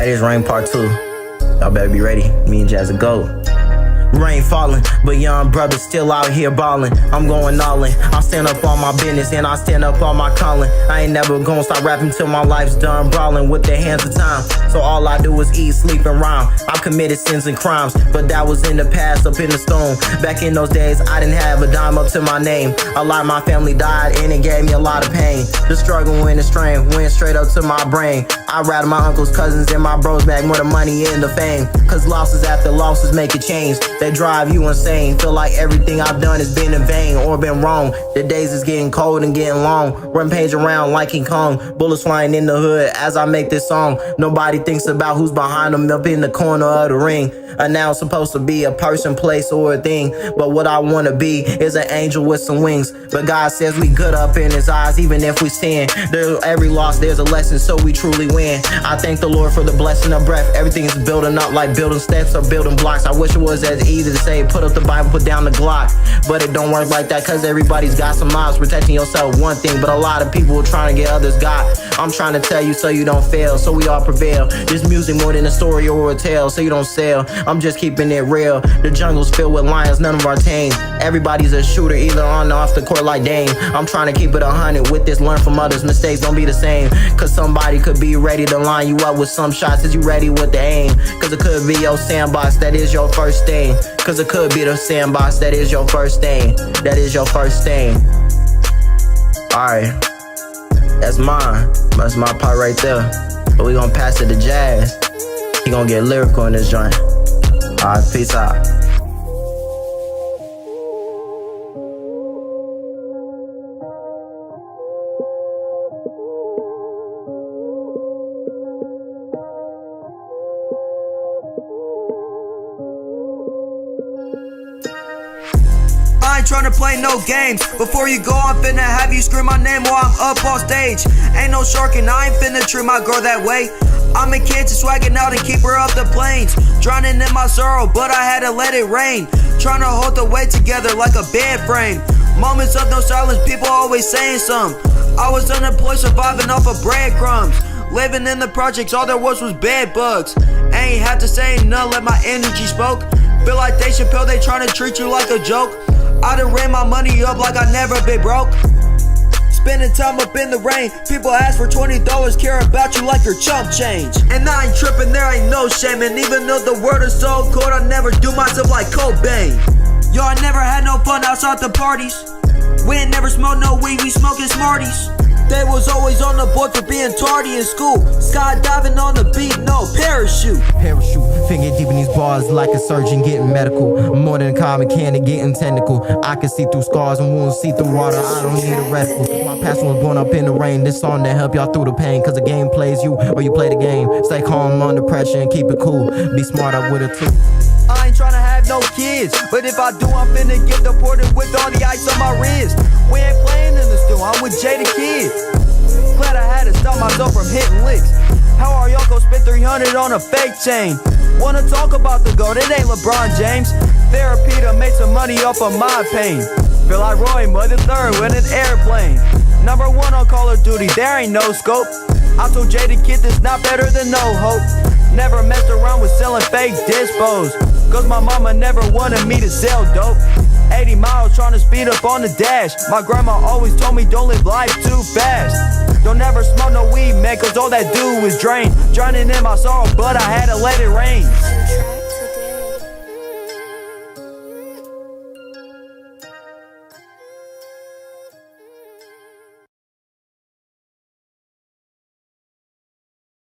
is Rain Part 2. Y'all better be ready. Me and jazdagoat. Rain falling, but young brothers still out here ballin'. I'm going all in. I stand up on my business and I stand up on my calling. I ain't never gonna stop rapping till my life's done brawling with the hands of time. So all I do is eat, sleep, and rhyme. I've committed sins and crimes, but that was in the past, up in the stone. Back in those days, I didn't have a dime up to my name. A lot of my family died and it gave me a lot of pain. The struggle and the strain went straight up to my brain. I rattle my uncles, cousins, and my bros back more the money and the fame. Cause losses after losses make a change. They drive you insane. Feel like everything I've done has been in vain or been wrong. The days is getting cold and getting long. Run page around like King Kong. Bullets flying in the hood as I make this song. Nobody thinks about who's behind them up in the corner of the ring. And now it's supposed to be a person, place, or a thing. But what I wanna be is an angel with some wings. But God says we good up in his eyes even if we sin. Every loss there's a lesson, so we truly win. I thank the Lord for the blessing of breath. Everything is building up like building steps or building blocks. I wish it was as easy to say, put up the Bible, put down the Glock. But it don't work like that, cause everybody's got some lives. Protecting yourself one thing, but a lot of people are trying to get others got. I'm trying to tell you so you don't fail, so we all prevail. This music more than a story or a tale, so you don't sell. I'm just keeping it real. The jungle's filled with lions, none of our tame. Everybody's a shooter, either on or off the court like Dame. I'm trying to keep it 100 with this, learn from others. Mistakes don't be the same, cause somebody could be ready to line you up with some shots. Is you ready with the aim? Cause it could be your sandbox, that is your first thing. Cause it could be the sandbox, that is your first thing. That is your first thing. Alright, that's mine. That's my part right there. But we gonna pass it to Jazz. He gonna get lyrical in this joint. Alright, peace out. I ain't tryna play no games. Before you go, I'm finna have you scream my name while I'm up on stage. Ain't no shark and I ain't finna treat my girl that way. I'm in Kansas swagging out and keep her up the plains. Drowning in my sorrow, but I had to let it rain. Tryna hold the weight together like a bed frame. Moments of no silence, people always saying something. I was unemployed, surviving off of breadcrumbs. Living in the projects, all there was bed bugs. Ain't had to say nothing, let my energy spoke. Feel like they Chappelle, they tryna treat you like a joke. I done ran my money up like I never been broke. Spending time up in the rain. People ask for $20, care about you like your chump change. And I ain't tripping, there ain't no shame. And even though the world is so cold, I never do myself like Cobain. Yo, I never had no fun outside the parties. We ain't never smoked no weed, we smoking Smarties. They was always on the board for being tardy in school. Skydiving on the beat, no parachute. Finger deep in these bars like a surgeon getting medical. More than a common candy getting technical. I can see through scars and wounds, see through water. I don't need a reticle. My passion was born up in the rain. This song to help y'all through the pain. Cause the game plays you or you play the game. Stay calm under pressure and keep it cool. Be smart, I with it too. I ain't tryna have no kids, but if I do, I'm finna get deported with all the ice on my wrist. We ain't playing in the stew, I'm with Jay the Kid. Glad I had to stop myself from hitting licks. How are y'all gon' spend 300 on a fake chain? Wanna talk about the GOAT, it ain't LeBron James. Therapy to make some money off of my pain. Feel like Roy Mother Third with an airplane. #1 on Call of Duty, there ain't no scope. I told Jay the Kid this not better than no hope. Never messed around with selling fake dispos, cause my mama never wanted me to sell dope. 80 miles trying to speed up on the dash. My grandma always told me don't live life too fast. Don't ever smoke no weed, man, cause all that do is drain. Drowning in my sorrow, but I had to let it rain.